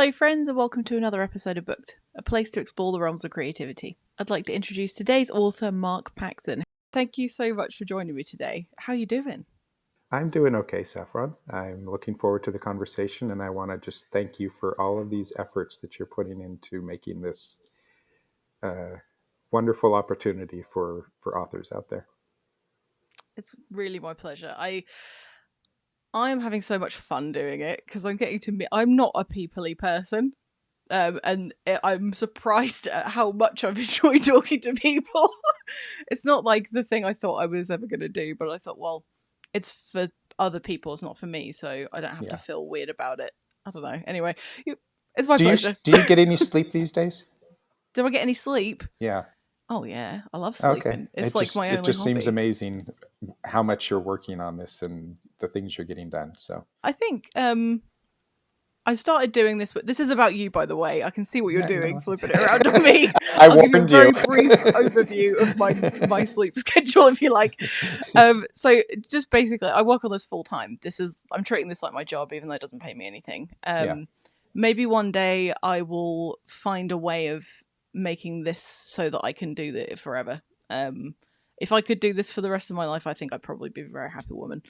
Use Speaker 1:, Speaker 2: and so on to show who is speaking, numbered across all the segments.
Speaker 1: Hello, friends, and welcome to another episode of Booked, a place to explore the realms of creativity. I'd like to introduce today's author, Mark Paxson. Thank you so much for joining me today. How are you doing?
Speaker 2: I'm doing okay, Saffron. I'm looking forward to the conversation, and I want to just thank you for all of these efforts that you're putting into making this wonderful opportunity for authors out there.
Speaker 1: It's really my pleasure. I'm having so much fun doing it because I'm getting to meet. I'm not a peoply person, I'm surprised at how much I've enjoyed talking to people. It's not like the thing I thought I was ever going to do, but I thought, well, it's for other people, it's not for me, so I don't have to feel weird about it. I don't know. Anyway, it's my pleasure.
Speaker 2: Do you get any sleep these days?
Speaker 1: Do I get any sleep?
Speaker 2: Yeah.
Speaker 1: Oh yeah, I love
Speaker 2: Okay.
Speaker 1: sleeping. It's like my only hobby.
Speaker 2: It just seems amazing how much you're working on this and the things you're getting done. So
Speaker 1: I think I started doing this, but this is about you, by the way. I can see what you're doing, flipping it around on me. I'll give you a very brief overview of my sleep schedule, if you like. So just basically, I work on this full time. I'm treating this like my job, even though it doesn't pay me anything. Maybe one day I will find a way of making this so that I can do it forever. If I could do this for the rest of my life, I think I'd probably be a very happy woman.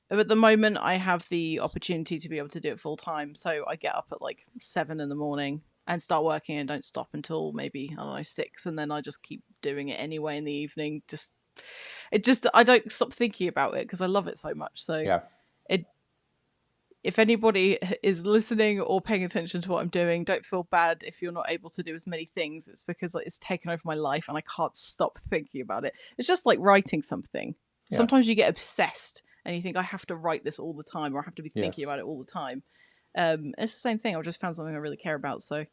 Speaker 1: At the moment, I have the opportunity to be able to do it full time, so I get up at like 7 a.m. and start working and don't stop until maybe, I don't know, 6, and then I just keep doing it anyway in the evening. I don't stop thinking about it because I love it so much. So if anybody is listening or paying attention to what I'm doing, don't feel bad if you're not able to do as many things. It's because it's taken over my life and I can't stop thinking about it. It's just like writing something. Sometimes you get obsessed and you think, I have to write this all the time, or I have to be thinking about it all the time. It's the same thing. I've just found something I really care about. So,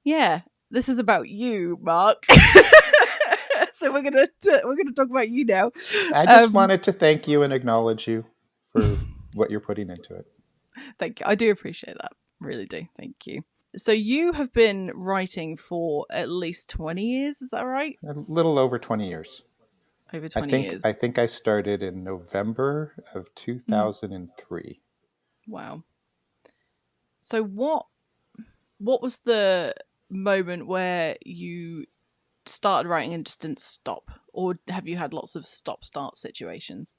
Speaker 1: yeah, this is about you, Mark. So we're gonna talk about you now.
Speaker 2: I just wanted to thank you and acknowledge you for what you're putting into it.
Speaker 1: Thank you. I do appreciate that. Really do. Thank you. So you have been writing for at least 20 years. Is that right?
Speaker 2: A little over 20 years.
Speaker 1: Over 20 years.
Speaker 2: I think I started in November of 2003.
Speaker 1: Wow. So what was the moment where you started writing and just didn't stop? Or have you had lots of stop-start situations?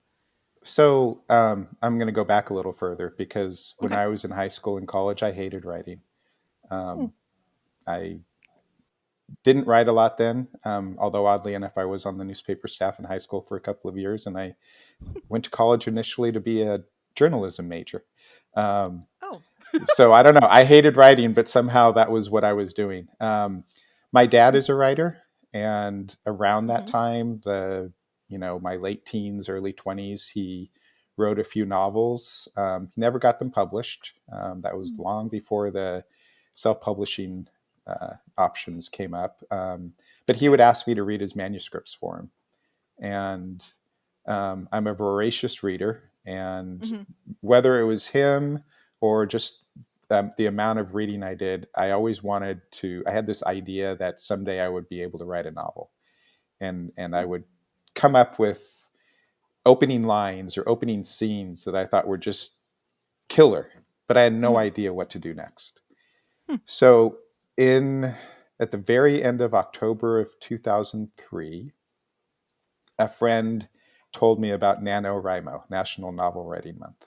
Speaker 2: So I'm going to go back a little further because when I was in high school and college, I hated writing. I didn't write a lot then, although oddly enough, I was on the newspaper staff in high school for a couple of years, and I went to college initially to be a journalism major. So I don't know. I hated writing, but somehow that was what I was doing. My dad is a writer, and around that time, my late teens, early 20s, he wrote a few novels. He never got them published. That was long before the self-publishing options came up. But he would ask me to read his manuscripts for him. And I'm a voracious reader. And whether it was him or just the amount of reading I did, I always I had this idea that someday I would be able to write a novel. And I would come up with opening lines or opening scenes that I thought were just killer, but I had no idea what to do next. So at the very end of October of 2003, a friend told me about NaNoWriMo, National Novel Writing Month.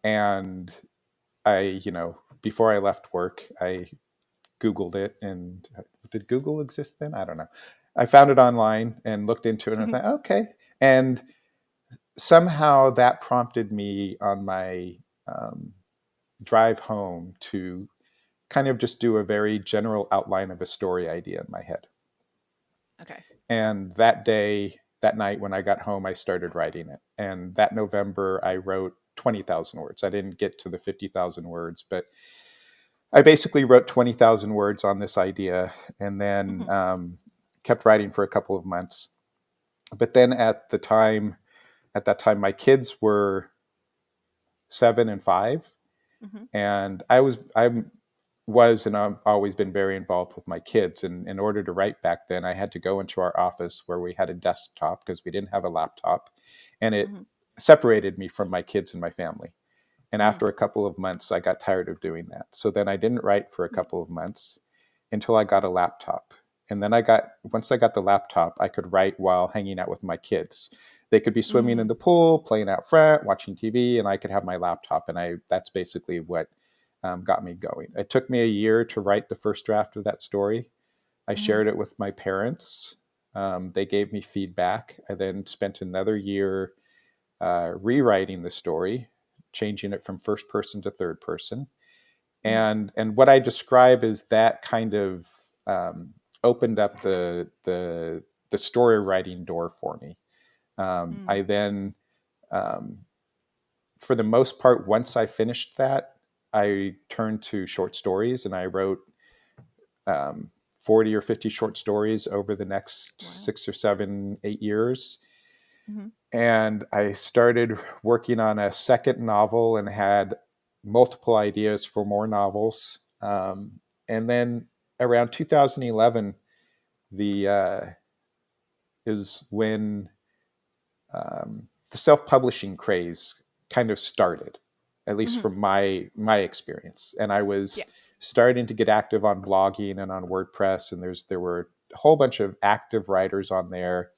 Speaker 2: And I, before I left work, I Googled it. And did Google exist then? I don't know. I found it online and looked into it, and I thought, okay. And somehow that prompted me on my drive home to kind of just do a very general outline of a story idea in my head.
Speaker 1: Okay.
Speaker 2: And that night when I got home, I started writing it. And that November, I wrote 20,000 words. I didn't get to the 50,000 words, but I basically wrote 20,000 words on this idea, and then kept writing for a couple of months. But then at that time, my kids were 7 and 5, and I was and I've always been very involved with my kids. And in order to write back then, I had to go into our office where we had a desktop because we didn't have a laptop, and it separated me from my kids and my family. And after a couple of months, I got tired of doing that. So then I didn't write for a couple of months until I got a laptop. And then once I got the laptop, I could write while hanging out with my kids. They could be swimming in the pool, playing out front, watching TV, and I could have my laptop. And that's basically what got me going. It took me a year to write the first draft of that story. I shared it with my parents. They gave me feedback. I then spent another year rewriting the story, changing it from first person to third person. And what I describe is that kind of opened up the story writing door for me. I then, for the most part, once I finished that, I turned to short stories, and I wrote 40 or 50 short stories over the next 6 or 7, 8 years. And I started working on a second novel and had multiple ideas for more novels. And then around 2011, is when the self-publishing craze kind of started, at least from my experience. And I was starting to get active on blogging and on WordPress, and there were a whole bunch of active writers on there.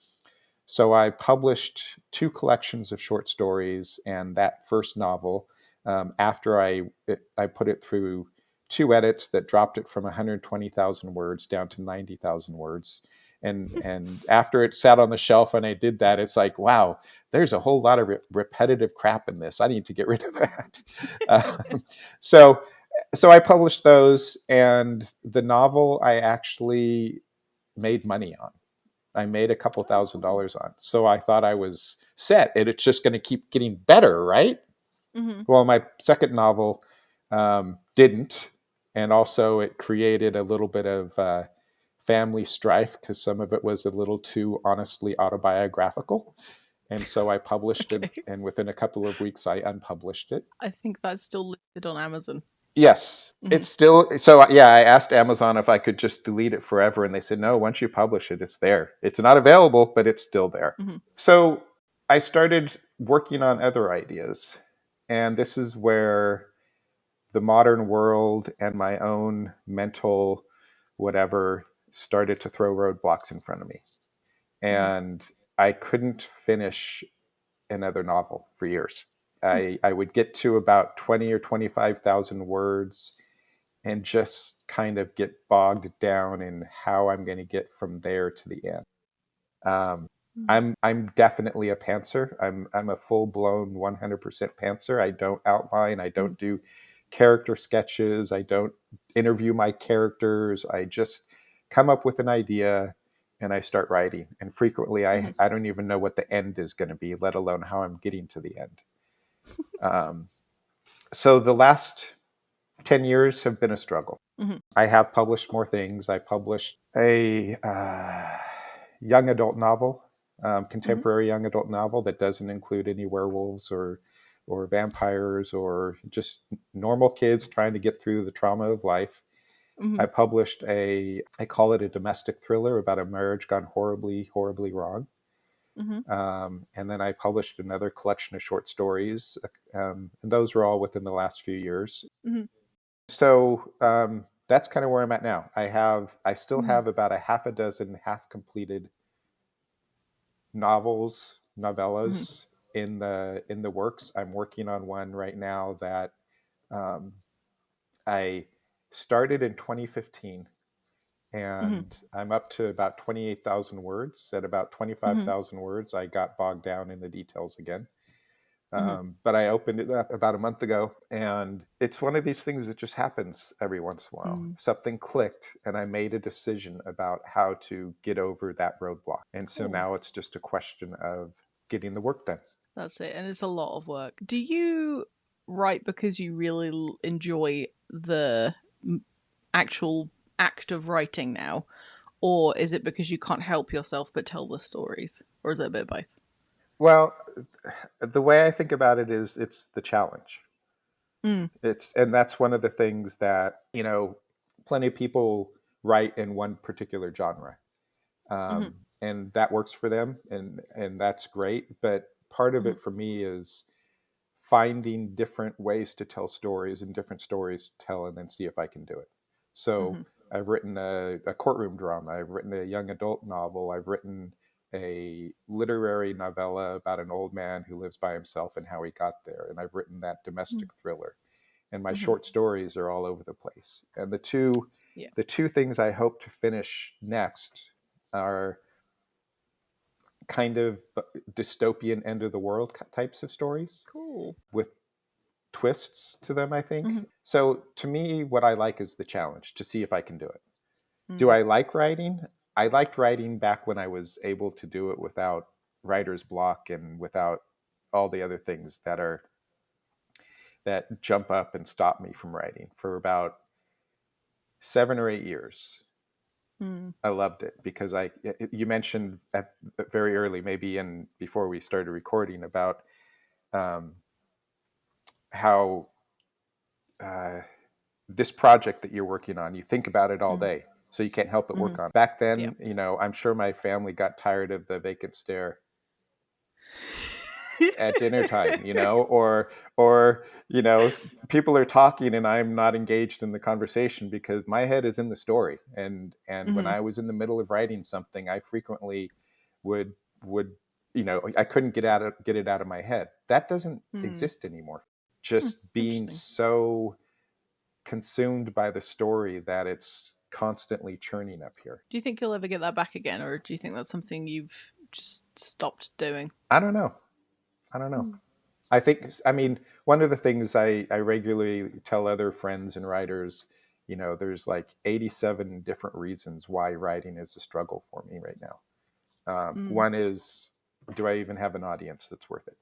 Speaker 2: So I published 2 collections of short stories and that first novel. After I put it through 2 edits that dropped it from 120,000 words down to 90,000 words. And after it sat on the shelf and I did that, it's like, wow, there's a whole lot of repetitive crap in this. I need to get rid of that. So I published those, and the novel I actually made money on. I made a couple $1,000s on. So I thought I was set, and it's just going to keep getting better, right? Well, my second novel didn't. And also it created a little bit of family strife because some of it was a little too honestly autobiographical. And so I published it, and within a couple of weeks, I unpublished it.
Speaker 1: I think that's still listed on Amazon.
Speaker 2: Yes, it's still, so yeah, I asked Amazon if I could just delete it forever, and they said, no, once you publish it, it's there. It's not available, but it's still there. So I started working on other ideas, and this is where the modern world and my own mental whatever started to throw roadblocks in front of me. And I couldn't finish another novel for years. I would get to about 20 or 25,000 words and just kind of get bogged down in how I'm going to get from there to the end. I'm definitely a pantser. I'm a full blown 100% pantser. I don't outline. I don't do character sketches. I don't interview my characters. I just come up with an idea and I start writing. And frequently, I don't even know what the end is going to be, let alone how I'm getting to the end. So the last 10 years have been a struggle. I have published more things. I published a young adult novel, contemporary young adult novel that doesn't include any werewolves or vampires or just normal kids trying to get through the trauma of life. I published I call it a domestic thriller about a marriage gone horribly, horribly wrong. And then I published another collection of short stories. And those were all within the last few years. So that's kind of where I'm at now. I still have about a half a dozen half completed novellas in the works. I'm working on one right now that I started in 2015, and I'm up to about 28,000 words. At about 25,000 words, I got bogged down in the details again. But I opened it up about a month ago, and it's one of these things that just happens every once in a while. Something clicked, and I made a decision about how to get over that roadblock. And so now it's just a question of getting the work done.
Speaker 1: That's it, and it's a lot of work. Do you write because you really enjoy the actual act of writing now, or is it because you can't help yourself but tell the stories, or is it a bit of both?
Speaker 2: Well, the way I think about it is it's the challenge. And that's one of the things that, plenty of people write in one particular genre. And that works for them, and that's great. But part of it for me is finding different ways to tell stories and different stories to tell, and then see if I can do it. So I've written a courtroom drama. I've written a young adult novel. I've written a literary novella about an old man who lives by himself and how he got there. And I've written that domestic thriller. And my short stories are all over the place. And the two things I hope to finish next are kind of dystopian end of the world types of stories.
Speaker 1: Cool.
Speaker 2: With twists to them, I think. So to me, what I like is the challenge to see if I can do it. Do I like writing? I liked writing back when I was able to do it without writer's block and without all the other things that jump up and stop me from writing. For about 7 or 8 years, I loved it because you mentioned very early, maybe before we started recording, about how this project that you're working on, you think about it all day, so you can't help but work on it. Back then, I'm sure my family got tired of the vacant stare at dinner time, or people are talking and I'm not engaged in the conversation because my head is in the story. And when I was in the middle of writing something, I frequently would I couldn't get it out of my head. That doesn't exist anymore. Just being so consumed by the story that it's constantly churning up here.
Speaker 1: Do you think you'll ever get that back again, or do you think that's something you've just stopped doing?
Speaker 2: I don't know. I mean, one of the things I regularly tell other friends and writers, there's like 87 different reasons why writing is a struggle for me right now. One is, do I even have an audience that's worth it?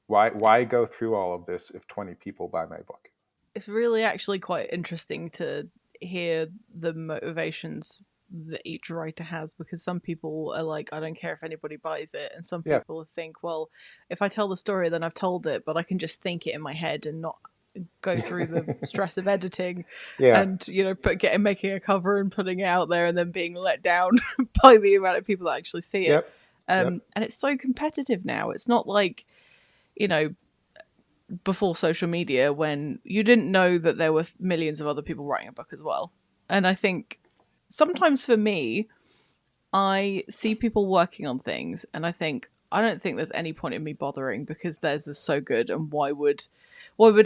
Speaker 2: Why go through all of this if 20 people buy my book?
Speaker 1: It's really actually quite interesting to hear the motivations that each writer has, because some people are like, I don't care if anybody buys it, and some people think, well, if I tell the story, then I've told it, but I can just think it in my head and not go through the stress of editing and making a cover and putting it out there and then being let down by the amount of people that actually see it. And it's so competitive now. It's not like before social media, when you didn't know that there were millions of other people writing a book as well. And I think sometimes for me, I see people working on things and I think, I don't think there's any point in me bothering because theirs is so good, and why would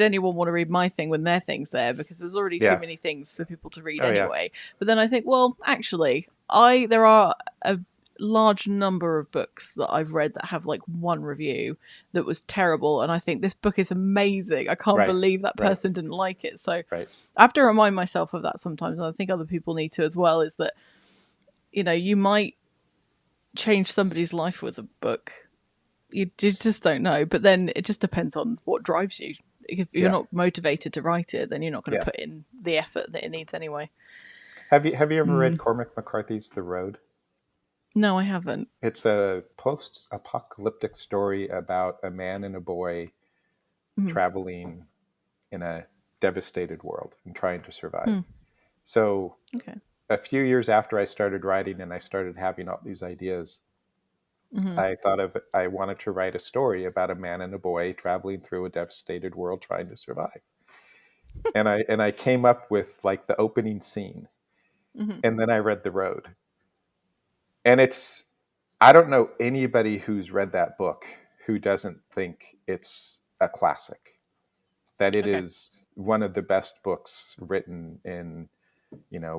Speaker 1: anyone want to read my thing when their thing's there, because there's already too many things for people to read anyway. But then I think, well, actually, there are a large number of books that I've read that have like one review that was terrible, and I think this book is amazing. I can't believe that person didn't like it. So I have to remind myself of that sometimes, and I think other people need to as well, is that you might change somebody's life with a book. You just don't know, but then it just depends on what drives you. If you're not motivated to write it, then you're not going to put in the effort that it needs anyway.
Speaker 2: Have you ever read Cormac McCarthy's The Road?
Speaker 1: No, I haven't.
Speaker 2: It's a post-apocalyptic story about a man and a boy traveling in a devastated world and trying to survive. So a few years after I started writing and I started having all these ideas, I thought I wanted to write a story about a man and a boy traveling through a devastated world trying to survive. And I came up with like the opening scene. And then I read The Road. And I don't know anybody who's read that book who doesn't think it's a classic, that it is one of the best books written in,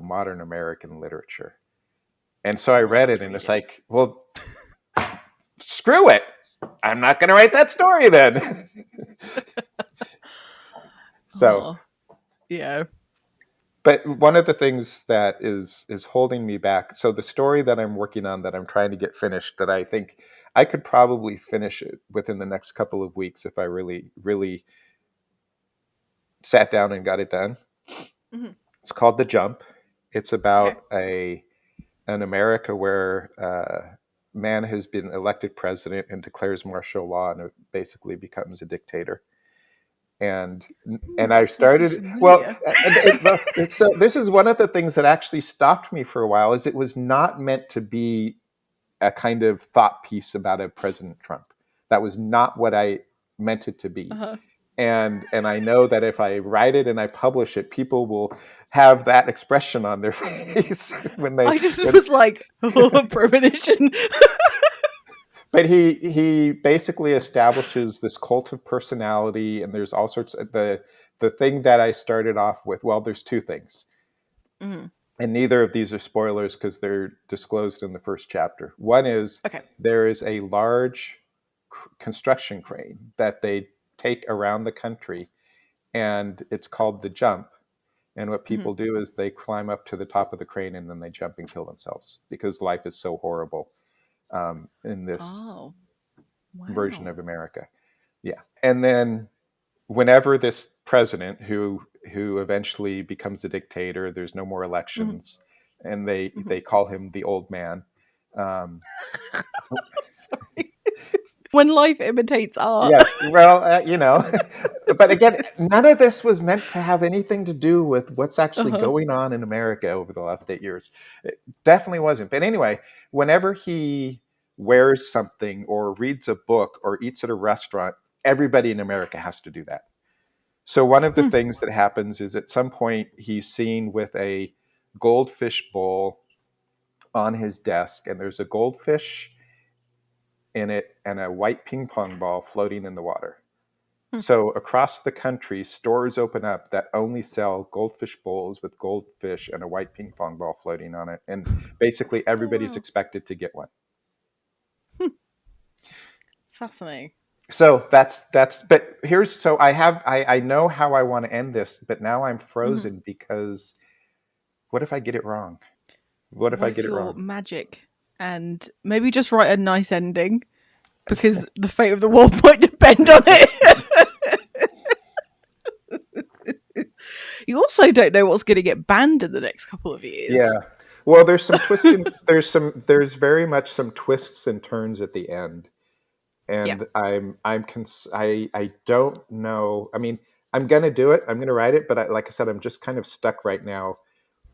Speaker 2: modern American literature. And so I read it and it's like, well, screw it. I'm not going to write that story then. So,
Speaker 1: yeah.
Speaker 2: But one of the things that is holding me back, so the story that I'm working on, that I'm trying to get finished, that I think I could probably finish it within the next couple of weeks if I really, really sat down and got it done. It's called The Jump. It's about an America where a man has been elected president and declares martial law and basically becomes a dictator. And I started, so this is one of the things that actually stopped me for a while, is it was not meant to be a kind of thought piece about a President Trump. That was not what I meant it to be.
Speaker 1: Uh-huh.
Speaker 2: And I know that if I write it and I publish it, people will have that expression on their face when they
Speaker 1: I just
Speaker 2: when
Speaker 1: was like, oh, premonition.
Speaker 2: but he basically establishes this cult of personality, and there's all sorts of the thing that I started off with. Well, there's two things,
Speaker 1: Mm.
Speaker 2: and neither of these are spoilers because they're disclosed in the first chapter. One is
Speaker 1: Okay.
Speaker 2: there is a large construction crane that they take around the country, and it's called the jump. And what
Speaker 1: Mm-hmm.
Speaker 2: people do is they climb up to the top of the crane and then they jump and kill themselves because life is so horrible in this
Speaker 1: Oh,
Speaker 2: version
Speaker 1: wow.
Speaker 2: of America. Yeah. And then whenever this president who eventually becomes a dictator, there's no more
Speaker 1: Mm-hmm.
Speaker 2: elections, and
Speaker 1: Mm-hmm.
Speaker 2: they call him the old man. Um,
Speaker 1: Sorry. When life imitates art.
Speaker 2: yes, well, but again, none of this was meant to have anything to do with what's actually
Speaker 1: Uh-huh.
Speaker 2: going on in America over the last 8 years. It definitely wasn't. But anyway, whenever he wears something or reads a book or eats at a restaurant, everybody in America has to do that. So one of the
Speaker 1: Hmm.
Speaker 2: things that happens is at some point he's seen with a goldfish bowl on his desk, and there's a goldfish in it and a white ping pong ball floating in the water.
Speaker 1: Hmm.
Speaker 2: So across the country, stores open up that only sell goldfish bowls with goldfish and a white ping pong ball floating on it, and basically
Speaker 1: Oh,
Speaker 2: everybody's
Speaker 1: wow.
Speaker 2: expected to get one.
Speaker 1: Hmm. Fascinating.
Speaker 2: So that's. But here's so I know how I want to end this, but now I'm
Speaker 1: Mm-hmm.
Speaker 2: frozen because what if I get it wrong? What if
Speaker 1: What
Speaker 2: I
Speaker 1: if
Speaker 2: get it
Speaker 1: you're
Speaker 2: wrong?
Speaker 1: magic and maybe just write a nice ending because the fate of the world might depend on it. You also don't know what's going to get banned in the next couple of
Speaker 2: Yeah.
Speaker 1: years.
Speaker 2: Well, there's some twisting. There's very much some twists and turns at the end,
Speaker 1: Yeah.
Speaker 2: and I don't know. I mean, I'm gonna do it. I'm gonna write it, but like I said, I'm just kind of stuck right now,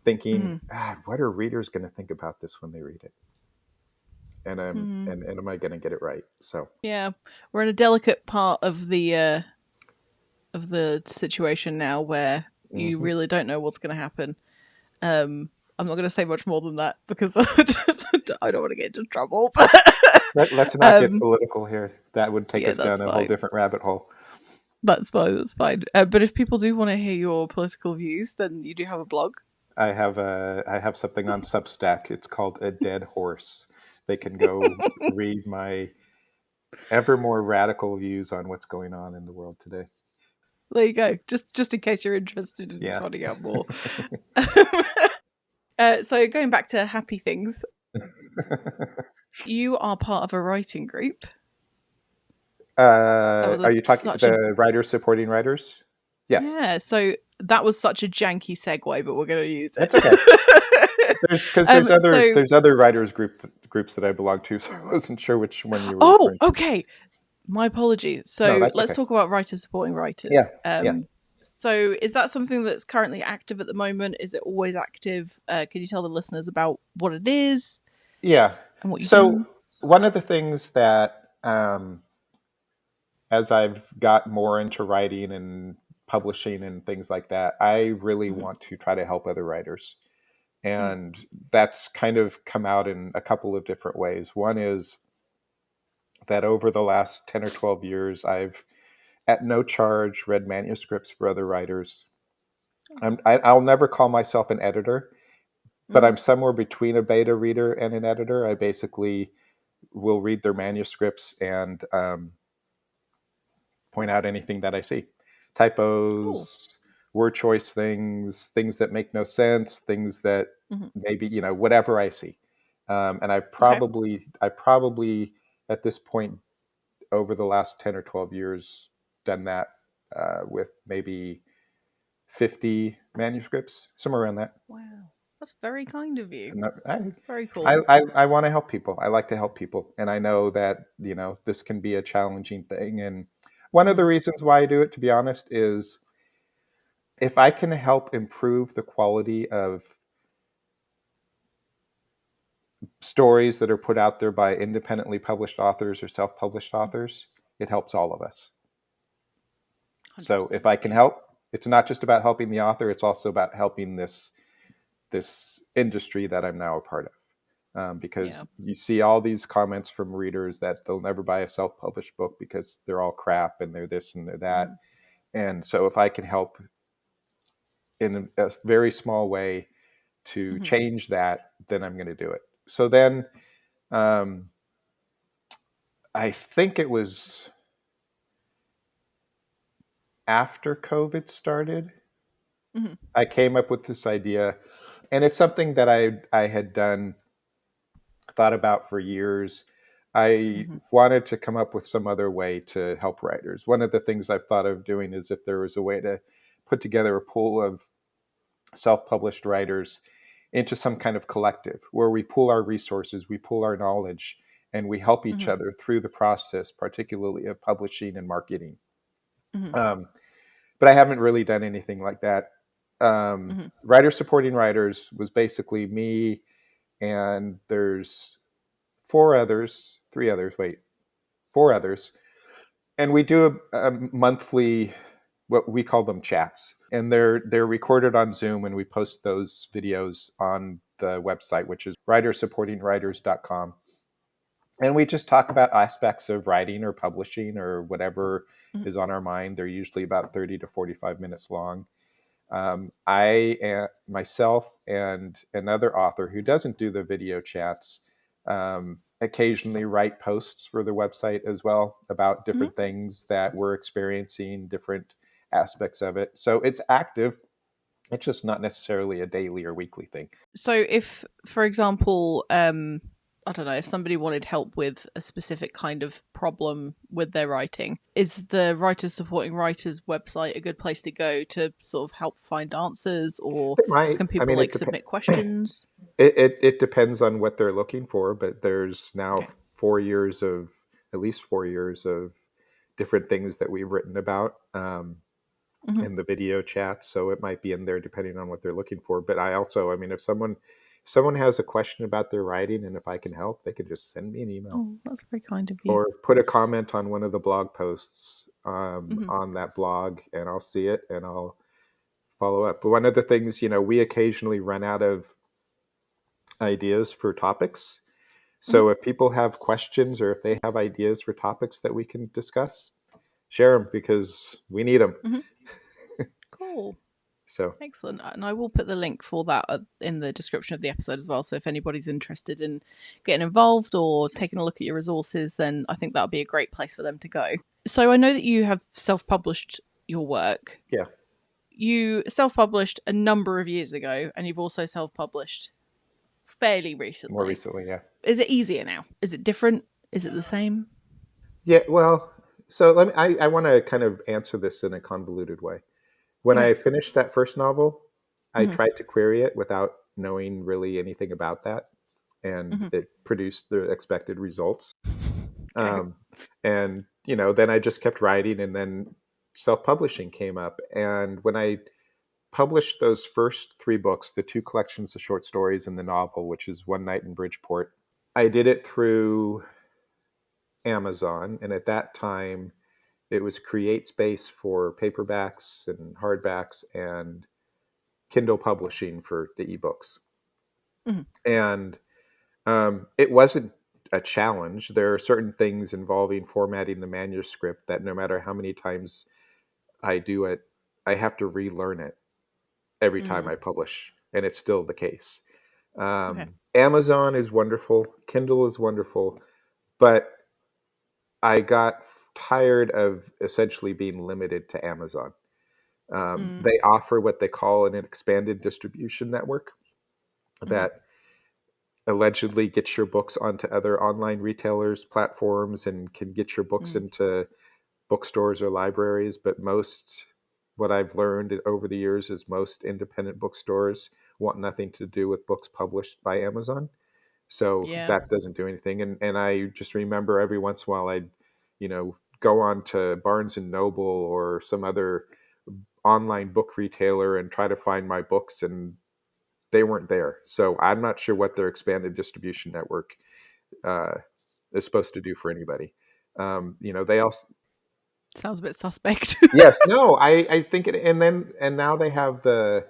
Speaker 2: thinking,
Speaker 1: Mm-hmm.
Speaker 2: what are readers gonna think about this when they read it? And
Speaker 1: Mm-hmm.
Speaker 2: and am I gonna get it right? So
Speaker 1: Yeah, we're in a delicate part of the situation now where you
Speaker 2: mhm.
Speaker 1: really don't know what's going to happen. I'm not going to say much more than that because I don't want to get into trouble.
Speaker 2: Let's not get
Speaker 1: um,
Speaker 2: political here. That would take
Speaker 1: yeah,
Speaker 2: us down
Speaker 1: that's
Speaker 2: a whole
Speaker 1: fine.
Speaker 2: different rabbit hole.
Speaker 1: That's fine. That's fine. But if people do want to hear your political views, then you do have a blog.
Speaker 2: I have something on Substack. It's called A Dead Horse. They can go read my ever more radical views on what's going on in the world today.
Speaker 1: There you go. Just in case you're interested in
Speaker 2: Yeah.
Speaker 1: finding out more. So going back to happy things, you are part of a writing group. That was
Speaker 2: Are you talking
Speaker 1: such a
Speaker 2: the writers supporting writers? Yes,
Speaker 1: yeah. So that was such a janky segue, but we're going to use
Speaker 2: that's okay.
Speaker 1: it.
Speaker 2: There's because there's
Speaker 1: So
Speaker 2: other writers groups that I belong to, so I wasn't sure which one you were
Speaker 1: oh,
Speaker 2: referring to.
Speaker 1: okay. My apologies.
Speaker 2: No,
Speaker 1: So
Speaker 2: that's
Speaker 1: let's
Speaker 2: okay.
Speaker 1: talk about writers supporting
Speaker 2: Yeah,
Speaker 1: writers.
Speaker 2: yeah,
Speaker 1: So is that something that's currently active at the moment? Is it always active? Can you tell the listeners about what it is
Speaker 2: yeah.
Speaker 1: and what you
Speaker 2: So
Speaker 1: do?
Speaker 2: one of the things that as I've got more into writing and publishing and things like that, I really
Speaker 1: Mm-hmm.
Speaker 2: want to try to help other writers.
Speaker 1: Mm-hmm.
Speaker 2: And that's kind of come out in a couple of different ways. One is that over the last 10 or 12 years, I've, at no charge, read manuscripts for other writers. I'll never call myself an editor, but
Speaker 1: Mm-hmm.
Speaker 2: I'm somewhere between a beta reader and an editor. I basically will read their manuscripts and point out anything that I see.
Speaker 1: Cool.
Speaker 2: Typos, word choice things that make no sense, things that
Speaker 1: Mm-hmm.
Speaker 2: maybe, whatever I see. And
Speaker 1: Okay.
Speaker 2: I probably at this point over the last 10 or 12 years done that with maybe 50 manuscripts, somewhere around that.
Speaker 1: Wow. That's very kind of you.
Speaker 2: And
Speaker 1: Very cool.
Speaker 2: I want to help people. I like to help people. And I know that, this can be a challenging thing. And one of
Speaker 1: Mm-hmm.
Speaker 2: the reasons why I do it, to be honest, is if I can help improve the quality of stories that are put out there by independently published authors or self published authors, it helps all of us. So
Speaker 1: 100%.
Speaker 2: if I can help, it's not just about helping the author, it's also about helping this industry that I'm now a part of. Because
Speaker 1: Yeah.
Speaker 2: you see all these comments from readers that they'll never buy a self-published book because they're all crap and they're this and they're that. And so if I can help in a very small way to change that, then I'm going to do it. So then um, I think it was after COVID started,
Speaker 1: Mm-hmm.
Speaker 2: I came up with this idea, and it's something that I had thought about for years. I
Speaker 1: Mm-hmm.
Speaker 2: wanted to come up with some other way to help writers. One of the things I've thought of doing is if there was a way to put together a pool of self-published writers into some kind of collective where we pool our resources, we pool our knowledge, and we help each
Speaker 1: Mm-hmm.
Speaker 2: other through the process, particularly of publishing and marketing.
Speaker 1: Mm-hmm.
Speaker 2: Um, but I haven't really done anything like that.
Speaker 1: Mm-hmm.
Speaker 2: Writers supporting writers was basically me, and there's four others, and we do a monthly, what we call them chats, and they're recorded on Zoom, and we post those videos on the website, which is writersupportingwriters.com. And we just talk about aspects of writing or publishing or whatever is on our mind. They're usually about 30 to 45 minutes long. Myself and another author who doesn't do the video chats occasionally write posts for the website as well about
Speaker 1: Mm-hmm.
Speaker 2: different things that we're experiencing, different aspects of it. So it's active. It's just not necessarily a daily or weekly thing.
Speaker 1: So if, for example, I don't know, if somebody wanted help with a specific kind of problem with their writing, is the Writers Supporting Writers website a good place to go to sort of help find answers, or
Speaker 2: It might.
Speaker 1: can
Speaker 2: I
Speaker 1: people
Speaker 2: mean,
Speaker 1: like submit questions?
Speaker 2: it depends on what they're looking for, but there's now
Speaker 1: Okay.
Speaker 2: 4 years of at least 4 years of different things that we've written about
Speaker 1: Mm-hmm.
Speaker 2: in the video chat. So it might be in there depending on what they're looking for. But I also, I mean, if someone has a question about their writing and if I can help, they can just send me an email
Speaker 1: Oh, that's very kind of you.
Speaker 2: or put a comment on one of the blog posts
Speaker 1: Mm-hmm.
Speaker 2: on that blog, and I'll see it and I'll follow up. But one of the things, we occasionally run out of ideas for topics.
Speaker 1: Mm-hmm.
Speaker 2: So if people have questions or if they have ideas for topics that we can discuss, share them because we need them.
Speaker 1: Mm-hmm. Cool.
Speaker 2: So
Speaker 1: Excellent. And I will put the link for that in the description of the episode as well. So if anybody's interested in getting involved or taking a look at your resources, then I think that would be a great place for them to go. So I know that you have self published your work.
Speaker 2: yeah,
Speaker 1: You self published a number of years ago, and you've also self published fairly
Speaker 2: more
Speaker 1: recently.
Speaker 2: recently, yeah.
Speaker 1: Is it easier now? Is it different? Is it the same?
Speaker 2: Yeah, well, so I want to kind of answer this in a convoluted way. When
Speaker 1: Okay.
Speaker 2: I finished that first novel, I
Speaker 1: Mm-hmm.
Speaker 2: tried to query it without knowing really anything about that, and
Speaker 1: Mm-hmm.
Speaker 2: it produced the expected results.
Speaker 1: Okay.
Speaker 2: Um, and then I just kept writing, and then self-publishing came up. And when I published those first three books, the two collections of short stories and the novel, which is One Night in Bridgeport, I did it through Amazon, and at that time, it was Create Space for paperbacks and hardbacks, and Kindle publishing for the ebooks.
Speaker 1: Mm-hmm.
Speaker 2: And it wasn't a challenge. There are certain things involving formatting the manuscript that no matter how many times I do it, I have to relearn it every time
Speaker 1: Mm-hmm.
Speaker 2: I publish, and it's still the case.
Speaker 1: Okay.
Speaker 2: Amazon is wonderful, Kindle is wonderful, but I got tired of essentially being limited to Amazon.
Speaker 1: Mm.
Speaker 2: They offer what they call an expanded distribution network
Speaker 1: Mm-hmm.
Speaker 2: that allegedly gets your books onto other online retailers' platforms and can get your books
Speaker 1: Mm.
Speaker 2: into bookstores or libraries. But what I've learned over the years is most independent bookstores want nothing to do with books published by Amazon. So
Speaker 1: Yeah.
Speaker 2: that doesn't do anything. And I just remember every once in a while go on to Barnes and Noble or some other online book retailer and try to find my books, and they weren't there. So I'm not sure what their expanded distribution network uh, is supposed to do for anybody. They also
Speaker 1: Sounds a bit suspect.
Speaker 2: Yes, no, I think it, and now they have the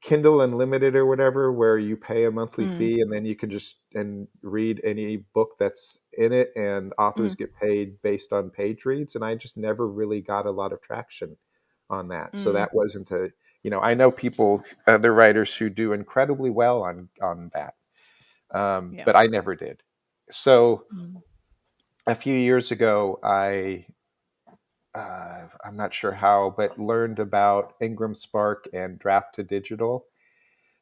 Speaker 2: Kindle Unlimited or whatever, where you pay a monthly
Speaker 1: Mm,
Speaker 2: fee and then you can just and read any book that's in it, and authors
Speaker 1: mm,
Speaker 2: get paid based on page reads. And I just never really got a lot of traction on that, so
Speaker 1: mm,
Speaker 2: that wasn't a, I know people, other writers who do incredibly well on that,
Speaker 1: yeah.
Speaker 2: but I never did. So
Speaker 1: Mm,
Speaker 2: a few years ago, I'm not sure how, but learned about Ingram Spark and Draft to Digital.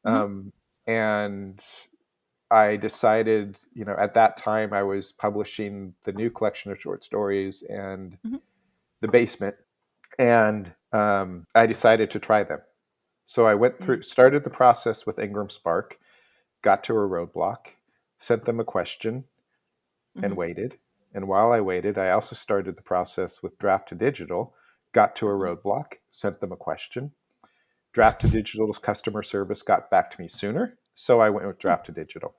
Speaker 1: mm-hmm,
Speaker 2: Um, and I decided, at that time I was publishing the new collection of short stories and
Speaker 1: mm-hmm,
Speaker 2: The Basement. And I decided to try them. So I
Speaker 1: mm,
Speaker 2: started the process with Ingram Spark, got to a roadblock, sent them a question,
Speaker 1: mm-hmm,
Speaker 2: and waited. And while I waited, I also started the process with Draft to Digital, got to a
Speaker 1: mm-hmm.
Speaker 2: roadblock, sent them a question. Draft to Digital's customer service got back to me sooner, so I went with
Speaker 1: Oh,
Speaker 2: Draft to Digital.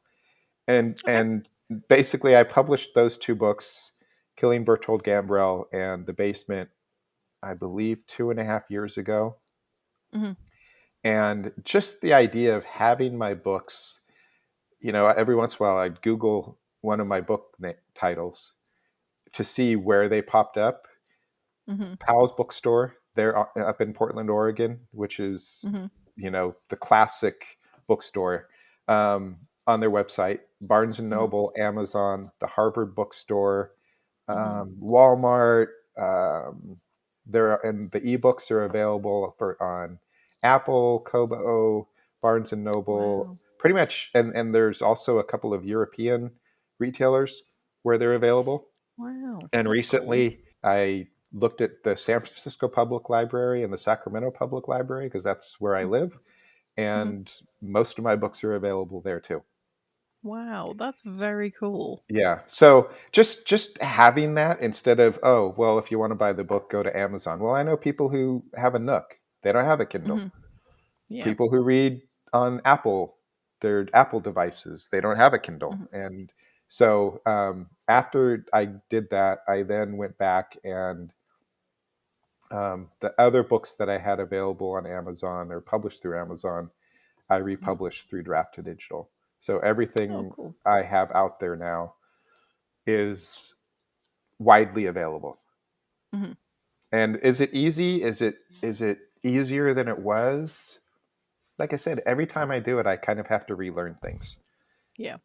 Speaker 2: And
Speaker 1: okay.
Speaker 2: and basically I published those two books, Killing Bertold Gambrell and The Basement, I believe 2.5 years ago.
Speaker 1: Mm-hmm,
Speaker 2: And just the idea of having my books, every once in a while I'd Google one of my book titles to see where they popped up.
Speaker 1: mm-hmm,
Speaker 2: Powell's Bookstore, they're up in Portland, Oregon, which is,
Speaker 1: mm-hmm,
Speaker 2: the classic bookstore, on their website. Barnes and
Speaker 1: mm-hmm,
Speaker 2: Noble, Amazon, the Harvard Bookstore,
Speaker 1: mm-hmm.
Speaker 2: Walmart. And the ebooks are available on Apple, Kobo, Barnes and Noble,
Speaker 1: Wow.
Speaker 2: pretty much. And there's also a couple of European retailers where they're available.
Speaker 1: Wow.
Speaker 2: And
Speaker 1: That's cool.
Speaker 2: recently, I looked at the San Francisco Public Library and the Sacramento Public Library because that's where I live,
Speaker 1: Mm-hmm.
Speaker 2: and most of my books are available there too.
Speaker 1: Wow, that's very cool.
Speaker 2: Yeah. So just having that instead of, oh, well, if you want to buy the book, go to Amazon. Well, I know people who have a Nook. They don't have a Kindle.
Speaker 1: Mm-hmm. Yeah.
Speaker 2: People who read on Apple, their Apple devices, they don't have a Kindle.
Speaker 1: Mm-hmm.
Speaker 2: And so after I did that, I then went back and the other books that I had available on Amazon or published through Amazon, I
Speaker 1: Mm-hmm.
Speaker 2: republished through Draft to Digital. So
Speaker 1: Oh,
Speaker 2: everything
Speaker 1: cool.
Speaker 2: I have out there now is widely available.
Speaker 1: Mm-hmm.
Speaker 2: And is it easy? Is it easier than it was? Like I said, every time I do it, I kind of have to relearn things.
Speaker 1: Yeah.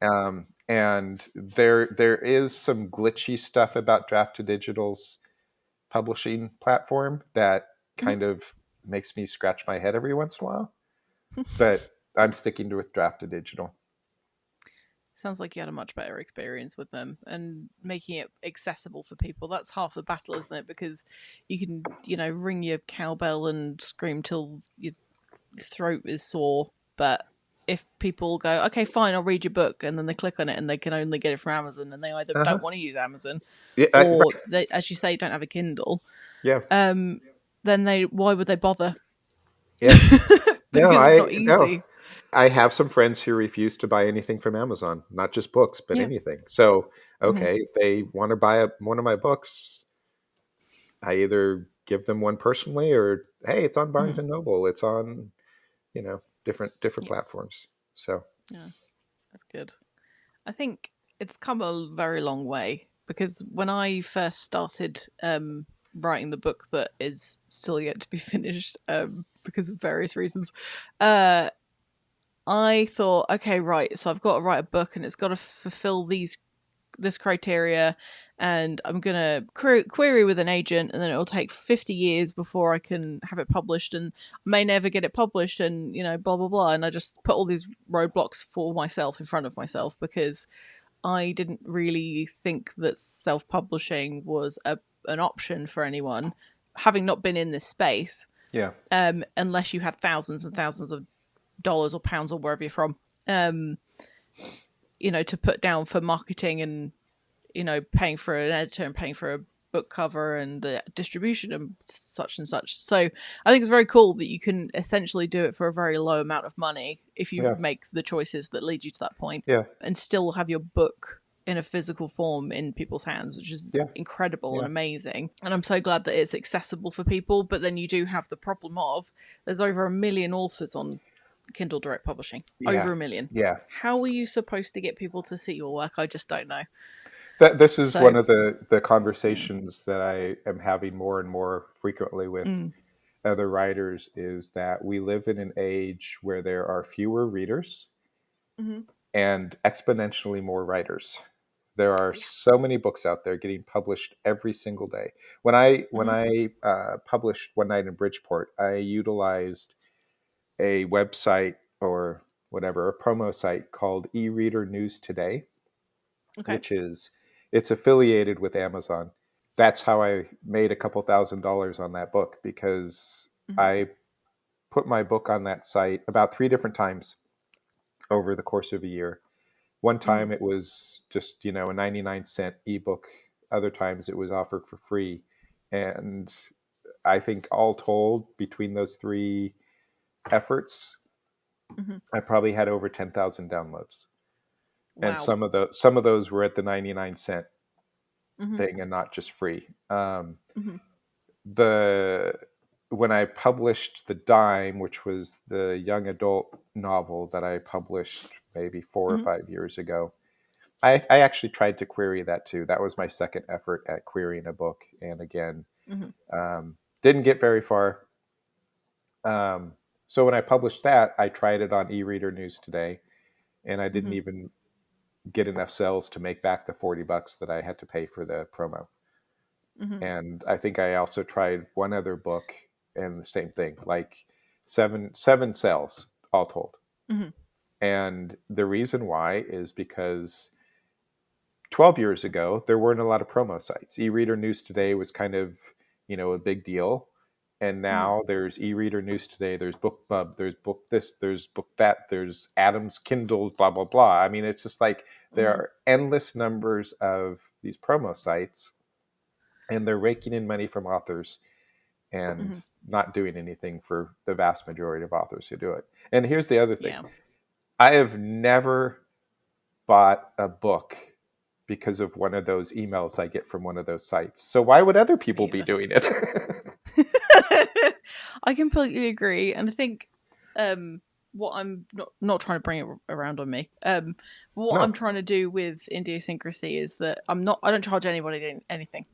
Speaker 2: And there is some glitchy stuff about Draft to Digital's publishing platform that
Speaker 1: Mm-hmm.
Speaker 2: kind of makes me scratch my head every once in a while. But I'm sticking to with Draft to Digital.
Speaker 1: Sounds like you had a much better experience with them and making it accessible for people. That's half the battle, isn't it? Because you can, ring your cowbell and scream till your throat is sore. But if people go, okay, fine, I'll read your book, and then they click on it and they can only get it from Amazon, and they either
Speaker 2: Uh-huh.
Speaker 1: don't want to use Amazon
Speaker 2: Yeah,
Speaker 1: or
Speaker 2: right.
Speaker 1: they, as you say, don't have a Kindle,
Speaker 2: Yeah,
Speaker 1: then why would they bother?
Speaker 2: yeah. No,
Speaker 1: Because it's not
Speaker 2: no.
Speaker 1: easy.
Speaker 2: I have some friends who refuse to buy anything from Amazon, not just books, but
Speaker 1: Yeah.
Speaker 2: anything. So,
Speaker 1: Mm-hmm.
Speaker 2: okay, if they want to buy one of my books, I either give them one personally, or hey, it's on
Speaker 1: Mm-hmm.
Speaker 2: Barnes and Noble, it's on, different
Speaker 1: Yeah.
Speaker 2: platforms. So,
Speaker 1: Yeah. That's good. I think it's come a very long way because when I first started writing the book that is still yet to be finished because of various reasons, uh, I thought, okay, right, so I've got to write a book and it's got to fulfill this criteria, and I'm gonna query with an agent, and then it'll take 50 years before I can have it published, and I may never get it published, and blah blah blah. And I just put all these roadblocks for myself in front of myself because I didn't really think that self-publishing was an option for anyone, having not been in this space,
Speaker 2: yeah,
Speaker 1: unless you had thousands and thousands of dollars or pounds or wherever you're from, um, to put down for marketing and paying for an editor and paying for a book cover and the distribution and such and such. So I think it's very cool that you can essentially do it for a very low amount of money if you
Speaker 2: yeah,
Speaker 1: make the choices that lead you to that point
Speaker 2: yeah,
Speaker 1: and still have your book in a physical form in people's hands, which is
Speaker 2: Yeah.
Speaker 1: incredible and
Speaker 2: Yeah.
Speaker 1: amazing. And I'm so glad that it's accessible for people. But then you do have the problem of there's over 1 million authors on Kindle Direct Publishing.
Speaker 2: Yeah.
Speaker 1: Over 1 million.
Speaker 2: Yeah.
Speaker 1: How are you supposed to get people to see your work? I just don't know.
Speaker 2: This is
Speaker 1: So,
Speaker 2: one of the conversations that I am having more and more frequently with other writers, is that we live in an age where there are fewer readers and exponentially more writers. There are so many books out there getting published every single day. When I published One Night in Bridgeport, I utilized a website, or whatever, a promo site called e-reader News Today,
Speaker 1: okay.
Speaker 2: which is, it's affiliated with Amazon. That's how I made a couple $1,000s on that book, because I put my book on that site about 3 different times over the course of a year. One time it was just, a 99-cent ebook. Other times it was offered for free. And I think all told, between those 3 efforts, I probably had over 10,000 downloads. And
Speaker 1: Wow.
Speaker 2: some of those were at the 99-cent thing and not just free. The When I published The Dime, which was the young adult novel that I published maybe 4 or 5 years ago, I actually tried to query that too. That was my second effort at querying a book, and again, didn't get very far. So when I published that, I tried it on e-reader News Today, and I didn't even get enough sales to make back the $40 that I had to pay for the promo. And I think I also tried one other book, and the same thing, like seven sales all told. And the reason why is because 12 years ago, there weren't a lot of promo sites. E-reader News Today was kind of, a big deal. And now there's e-reader News Today, there's BookBub, there's Book This, there's Book That, there's Adam's Kindle, blah, blah, blah. I mean, it's just like there are endless numbers of these promo sites, and they're raking in money from authors and not doing anything for the vast majority of authors who do it. And here's the other thing.
Speaker 1: Yeah.
Speaker 2: I have never bought a book because of one of those emails I get from one of those sites. So why would other people be doing it?
Speaker 1: I completely agree, and I think what I'm not trying to bring it around on me. What I'm trying to do with Indiosyncrasy is that I don't charge anybody anything.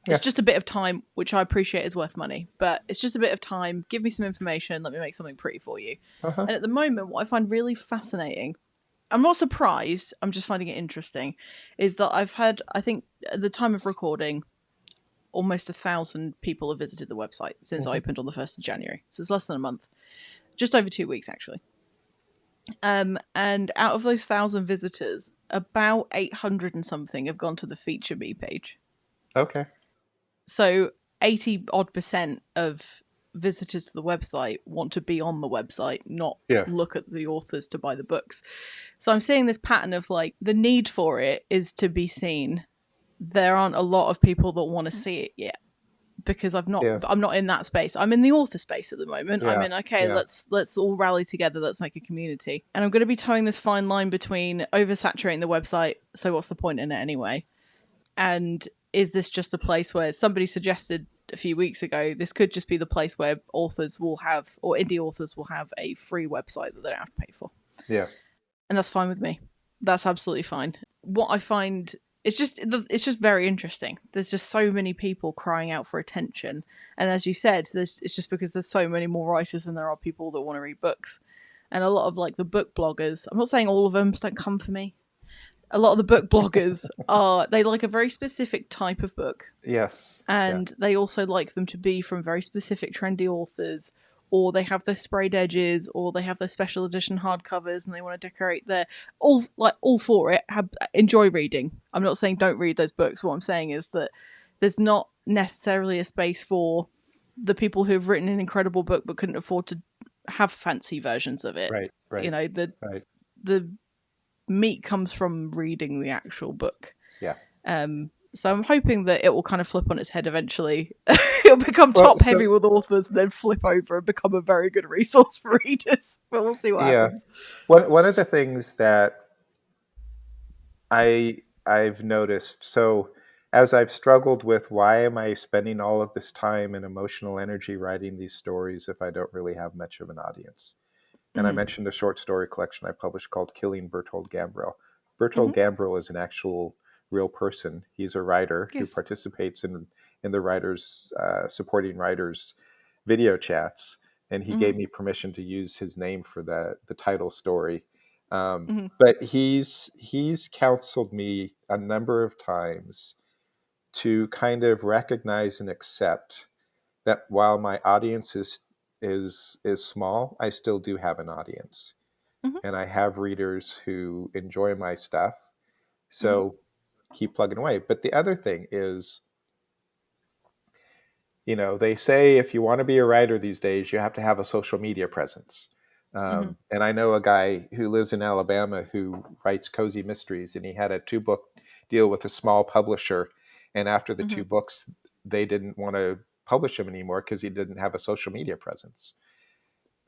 Speaker 1: It's just a bit of time, which I appreciate is worth money, but it's just a bit of time. Give me some information. Let me make something pretty for you. And at the moment, what I find really fascinating, I'm not surprised, I'm just finding it interesting, is that I've had, I think, at the time of recording, almost 1,000 people have visited the website since I opened on the 1st of January. So it's less than a month. Just over 2 weeks, actually. And out of those 1,000 visitors, about 800 and something have gone to the Feature Me page.
Speaker 2: Okay.
Speaker 1: So 80% of visitors to the website want to be on the website, not look at the authors to buy the books. So I'm seeing this pattern of like the need for it is to be seen. There aren't a lot of people that want to see it yet, because I'm not in that space. I'm in the author space at the moment. I'm in, let's all rally together, let's make a community. And I'm going to be towing this fine line between oversaturating the website, so what's the point in it anyway? And is this just a place where somebody suggested a few weeks ago, this could just be the place where authors will have, or indie authors will have, a free website that they don't have to pay for.
Speaker 2: Yeah.
Speaker 1: And that's fine with me. That's absolutely fine. What I find, it's just very interesting. There's just so many people crying out for attention. And as you said, it's just because there's so many more writers than there are people that want to read books. And a lot of like the book bloggers, I'm not saying all of them, just don't come for me. A lot of the book bloggers they like a very specific type of book.
Speaker 2: Yes.
Speaker 1: And they also like them to be from very specific trendy authors, or they have their sprayed edges, or they have their special edition hardcovers and they want to decorate their all for it. Enjoy reading. I'm not saying don't read those books. What I'm saying is that there's not necessarily a space for the people who have written an incredible book but couldn't afford to have fancy versions of it.
Speaker 2: Right.
Speaker 1: The meat comes from reading the actual book.
Speaker 2: Yeah.
Speaker 1: So I'm hoping that it will kind of flip on its head eventually. It'll become top heavy with authors and then flip over and become a very good resource for readers. But we'll see what happens.
Speaker 2: One of the things that I I've noticed. So as I've struggled with why am I spending all of this time and emotional energy writing these stories if I don't really have much of an audience? And I
Speaker 1: Mm-hmm.
Speaker 2: mentioned a short story collection I published called Killing Bertold Gambrel. Bertold
Speaker 1: Mm-hmm.
Speaker 2: Gambrel is an actual real person. He's a writer who
Speaker 1: Yes.
Speaker 2: participates in the writers supporting writers video chats, and he
Speaker 1: Mm-hmm.
Speaker 2: gave me permission to use his name for the title story.
Speaker 1: Mm-hmm.
Speaker 2: But he's counseled me a number of times to kind of recognize and accept that while my audience is small, I still do have an audience,
Speaker 1: Mm-hmm.
Speaker 2: and I have readers who enjoy my stuff.
Speaker 1: Mm-hmm.
Speaker 2: So keep plugging away. But the other thing is, they say if you want to be a writer these days, you have to have a social media presence.
Speaker 1: Mm-hmm.
Speaker 2: And I know a guy who lives in Alabama who writes cozy mysteries, and he had a 2-book deal with a small publisher. And after the
Speaker 1: Mm-hmm.
Speaker 2: 2 books, they didn't want to publish him anymore because he didn't have a social media presence.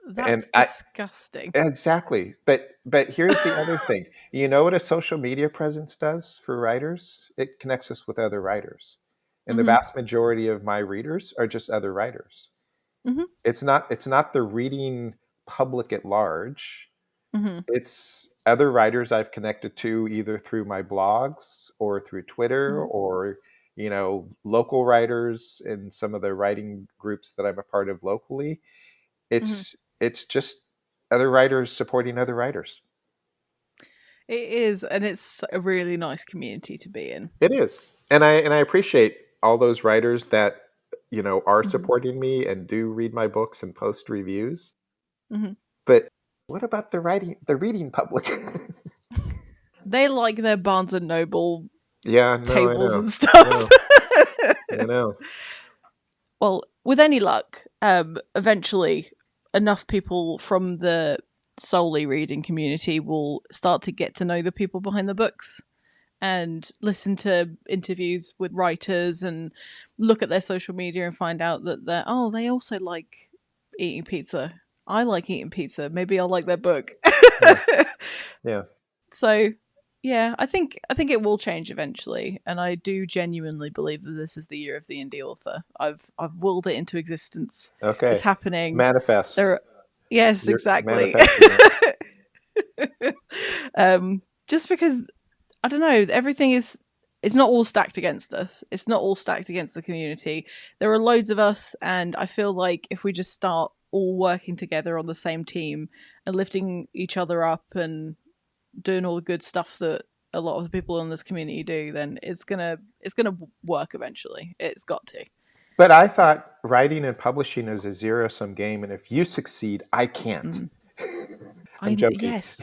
Speaker 2: And
Speaker 1: That's disgusting.
Speaker 2: exactly. But here's the other thing. You know what a social media presence does for writers? It connects us with other writers. And the
Speaker 1: Mm-hmm.
Speaker 2: vast majority of my readers are just other writers.
Speaker 1: Mm-hmm.
Speaker 2: It's not the reading public at large.
Speaker 1: Mm-hmm.
Speaker 2: It's other writers I've connected to either through my blogs or through Twitter,
Speaker 1: Mm-hmm.
Speaker 2: or local writers in some of the writing groups that I'm a part of locally.
Speaker 1: Mm-hmm.
Speaker 2: It's just other writers supporting other writers.
Speaker 1: It is, and it's a really nice community to be in.
Speaker 2: It is, and I appreciate all those writers that are
Speaker 1: Mm-hmm.
Speaker 2: supporting me and do read my books and post reviews.
Speaker 1: Mm-hmm.
Speaker 2: But what about the reading public?
Speaker 1: They like their Barnes and Noble
Speaker 2: Yeah, no, I
Speaker 1: tables
Speaker 2: know,
Speaker 1: and
Speaker 2: I
Speaker 1: stuff.
Speaker 2: know, I know.
Speaker 1: Well, with any luck, eventually enough people from the solely reading community will start to get to know the people behind the books and listen to interviews with writers and look at their social media and find out that they also like eating pizza. I like eating pizza. Maybe I'll like their book.
Speaker 2: Yeah, yeah.
Speaker 1: So, yeah, I think it will change eventually, and I do genuinely believe that this is the year of the indie author. I've willed it into existence. It's
Speaker 2: Okay,
Speaker 1: happening.
Speaker 2: manifest.
Speaker 1: There, yes,
Speaker 2: You're
Speaker 1: exactly.
Speaker 2: manifesting it.
Speaker 1: Just because I don't know, everything is. It's not all stacked against us. It's not all stacked against the community. There are loads of us, and I feel like if we just start all working together on the same team and lifting each other up and doing all the good stuff that a lot of the people in this community do, then it's gonna work eventually. It's got to.
Speaker 2: But I thought writing and publishing is a zero-sum game, and if you succeed, I can't.
Speaker 1: Mm.
Speaker 2: I'm joking.
Speaker 1: Yes.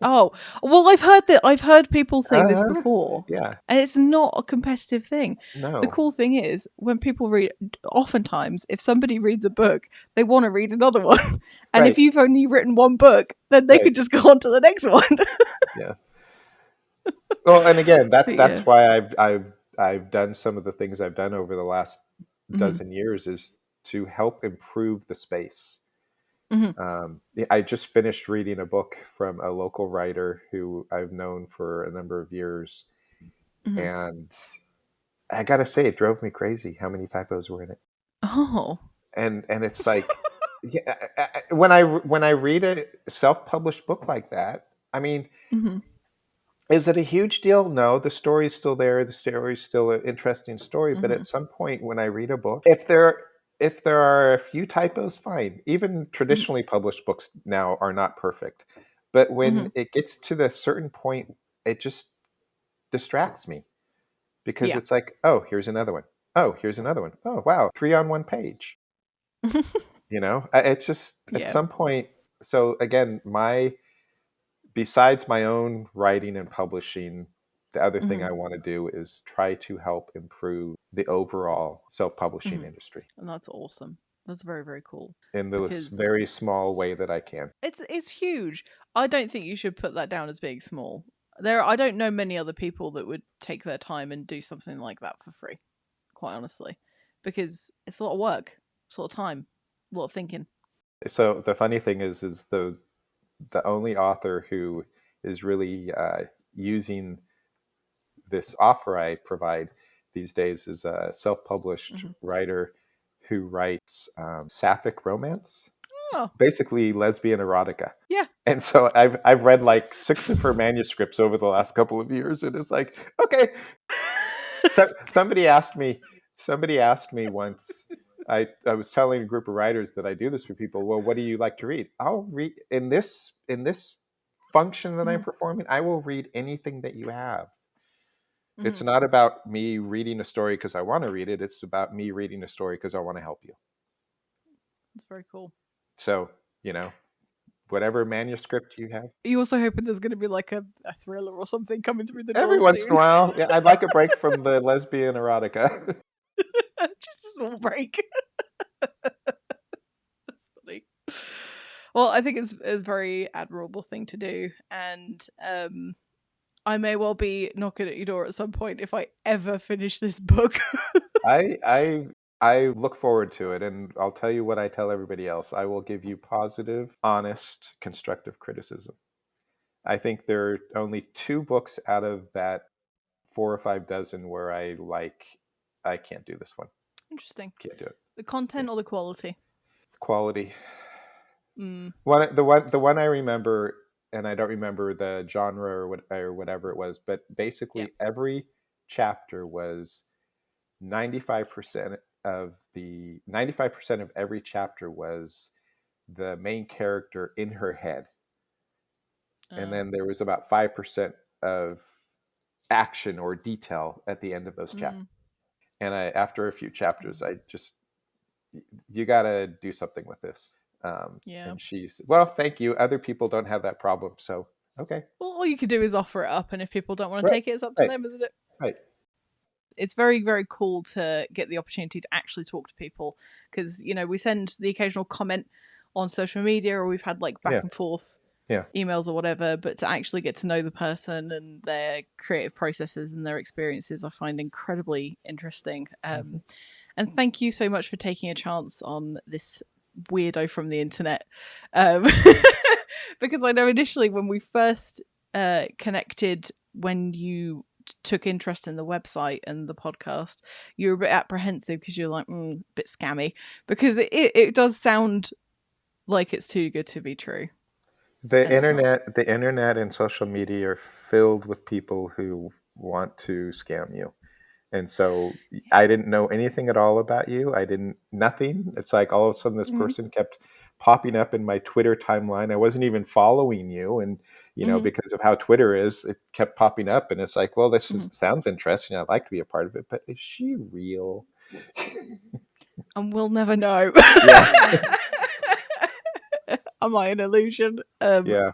Speaker 1: Oh well, I've heard people say this
Speaker 2: Uh-huh.
Speaker 1: before.
Speaker 2: Yeah.
Speaker 1: And it's not a competitive thing. The
Speaker 2: No.
Speaker 1: cool thing is when people read. Oftentimes, if somebody reads a book, they want to read another one, and if
Speaker 2: Right.
Speaker 1: you've only written one book, then they
Speaker 2: Right.
Speaker 1: could just go on to the next one.
Speaker 2: Yeah. Well, and again,
Speaker 1: But
Speaker 2: that's
Speaker 1: yeah.
Speaker 2: why I've done some of the things I've done over the last
Speaker 1: Hmm.
Speaker 2: dozen years is to help improve the space.
Speaker 1: Hmm.
Speaker 2: I just finished reading a book from a local writer who I've known for a number of years,
Speaker 1: Hmm.
Speaker 2: and I gotta say, it drove me crazy how many typos were in it.
Speaker 1: Oh.
Speaker 2: And it's like, yeah, when I read a self-published book like that, I mean,
Speaker 1: Hmm.
Speaker 2: is it a huge deal? No, the story's still there. The story's still an interesting story. But
Speaker 1: Hmm.
Speaker 2: at some point, when I read a book, if there are a few typos, fine. Even
Speaker 1: Hmm.
Speaker 2: traditionally published books now are not perfect. But
Speaker 1: Hmm.
Speaker 2: when it gets to the certain point, it just distracts me because
Speaker 1: Yeah.
Speaker 2: it's like, oh, here's another one. Oh, here's another one. Oh, wow, 3 on 1 page. It's just at
Speaker 1: Yeah.
Speaker 2: some point. So again, my besides my own writing and publishing, the other thing
Speaker 1: Hmm.
Speaker 2: I want to do is try to help improve the overall self-publishing
Speaker 1: Hmm.
Speaker 2: industry
Speaker 1: And that's awesome. That's very, very cool
Speaker 2: in the
Speaker 1: because
Speaker 2: very small way that I can.
Speaker 1: it's huge. I don't think you should put that down as being small. I don't know many other people that would take their time and do something like that for free, quite honestly, because it's a lot of work, it's a lot of time, a lot of thinking.
Speaker 2: So the funny thing is the only author who is really using this offer I provide these days is a self-published writer who writes sapphic romance, basically lesbian erotica.
Speaker 1: Yeah.
Speaker 2: And so I've read like 6 of her manuscripts over the last couple of years, and it's like, okay. So somebody asked me once. I was telling a group of writers that I do this for people. Well, what do you like to read? I'll read in this function that I'm performing. I will read anything that you have. It's not about me reading a story because I want to read it. It's about me reading a story because I want to help you.
Speaker 1: That's very cool.
Speaker 2: So, whatever manuscript you have.
Speaker 1: Are you also hoping there's going to be like a thriller or something coming through the door
Speaker 2: Every once in a
Speaker 1: soon?
Speaker 2: while. Yeah, I'd like a break from the lesbian erotica.
Speaker 1: Just a small break. That's funny. Well, I think it's a very admirable thing to do, and I may well be knocking at your door at some point if I ever finish this book.
Speaker 2: I look forward to it, and I'll tell you what I tell everybody else. I will give you positive, honest, constructive criticism. I think there are only 2 books out of that 4 or 5 dozen where I can't do this one.
Speaker 1: Interesting.
Speaker 2: Can't do it.
Speaker 1: The content or the quality?
Speaker 2: Quality. The one I remember, and I don't remember the genre or whatever it was, but basically every chapter was 95% of every chapter was the main character in her head. And then there was about 5% of action or detail at the end of those chapters. And after a few chapters, you got to do something with this. And she's, well, thank you. Other people don't have that problem. So, okay.
Speaker 1: Well, all you can do is offer it up. And if people don't want to take it, it's up to them, isn't it?
Speaker 2: Right.
Speaker 1: It's very, very cool to get the opportunity to actually talk to people because, we send the occasional comment on social media or we've had like back and forth emails or whatever, but to actually get to know the person and their creative processes and their experiences I find incredibly interesting. And thank you so much for taking a chance on this weirdo from the internet. Because I know initially when we first connected, when you took interest in the website and the podcast, you were a bit apprehensive because you're like, a bit scammy, because it does sound like it's too good to be true.
Speaker 2: The internet and social media are filled with people who want to scam you. And so I didn't know anything at all about you. Nothing. It's like all of a sudden this person kept popping up in my Twitter timeline. I wasn't even following you. And, because of how Twitter is, it kept popping up. And it's like, well, this sounds interesting. I'd like to be a part of it. But is she real?
Speaker 1: And we'll never know. Am I an illusion?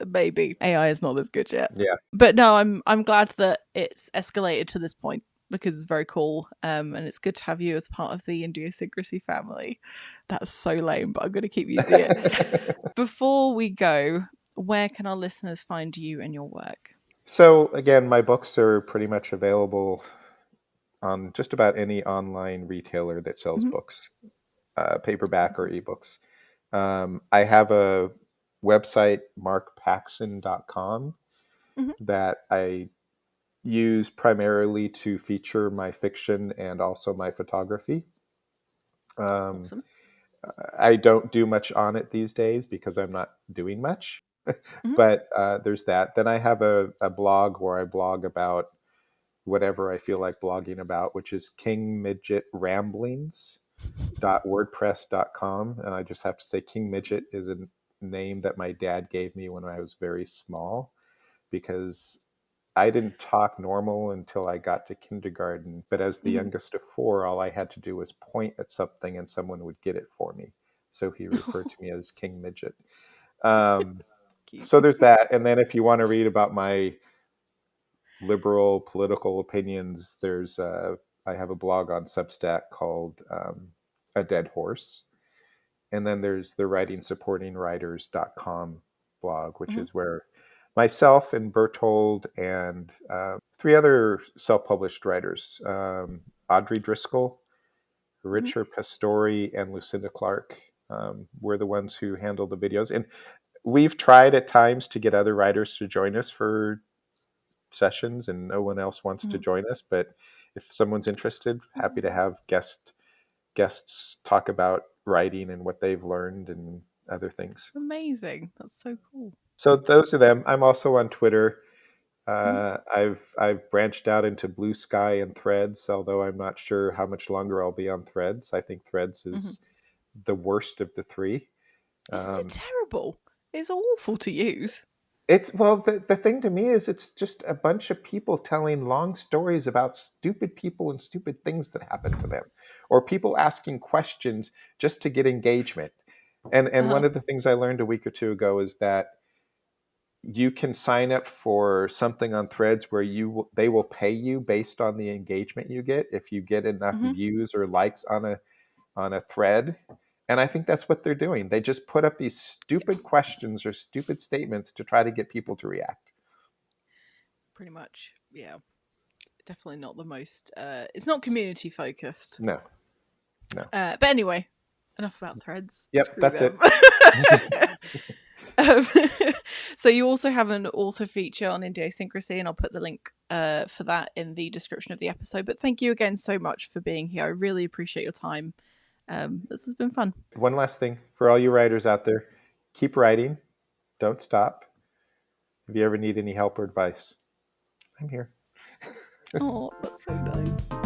Speaker 1: Maybe. AI is not this good yet.
Speaker 2: Yeah.
Speaker 1: But no, I'm glad that it's escalated to this point because it's very cool. And it's good to have you as part of the Indiosyncrasy family. That's so lame, but I'm going to keep using it. Before we go, where can our listeners find you and your work?
Speaker 2: So again, my books are pretty much available on just about any online retailer that sells books, paperback or ebooks. I have a website, markpaxson.com, that I use primarily to feature my fiction and also my photography.
Speaker 1: Awesome.
Speaker 2: I don't do much on it these days because I'm not doing much, but there's that. Then I have a blog where I blog about whatever I feel like blogging about, which is kingmidgetramblings.wordpress.com. And I just have to say King Midget is a name that my dad gave me when I was very small because I didn't talk normal until I got to kindergarten. But as the youngest of 4, all I had to do was point at something and someone would get it for me. So he referred to me as King Midget. So there's that. And then if you want to read about my liberal political opinions, I have a blog on Substack called A Dead Horse. And then there's the writingsupportingwriters.com blog, which is where myself and Bertold and 3 other self-published writers, Audrey Driscoll, Richard Pastori, and Lucinda Clark, were the ones who handle the videos. And we've tried at times to get other writers to join us for sessions and no one else wants to join us. But if someone's interested, happy to have guests talk about writing and what they've learned and other things.
Speaker 1: Amazing. That's so cool.
Speaker 2: So those are them. I'm also on Twitter.
Speaker 1: Mm-hmm.
Speaker 2: I've branched out into Blue Sky and Threads, although I'm not sure how much longer I'll be on Threads. I think Threads is the worst of the three.
Speaker 1: Isn't it terrible? It's awful to use.
Speaker 2: It's the thing to me is it's just a bunch of people telling long stories about stupid people and stupid things that happen to them, or people asking questions just to get engagement. And one of the things I learned a week or two ago is that you can sign up for something on Threads where they will pay you based on the engagement you get if you get enough views or likes on a thread. And I think that's what they're doing. They just put up these stupid questions or stupid statements to try to get people to react.
Speaker 1: Pretty much, yeah. Definitely not the most. It's not community focused.
Speaker 2: No.
Speaker 1: But anyway, enough about Threads.
Speaker 2: Yep,
Speaker 1: Screw
Speaker 2: that's
Speaker 1: them.
Speaker 2: it.
Speaker 1: um, so you also have an author feature on Indiosyncrasy, and I'll put the link for that in the description of the episode. But thank you again so much for being here. I really appreciate your time. This has been fun.
Speaker 2: One last thing for all you writers out there: keep writing, don't stop. If you ever need any help or advice, I'm here.
Speaker 1: Oh, that's so nice.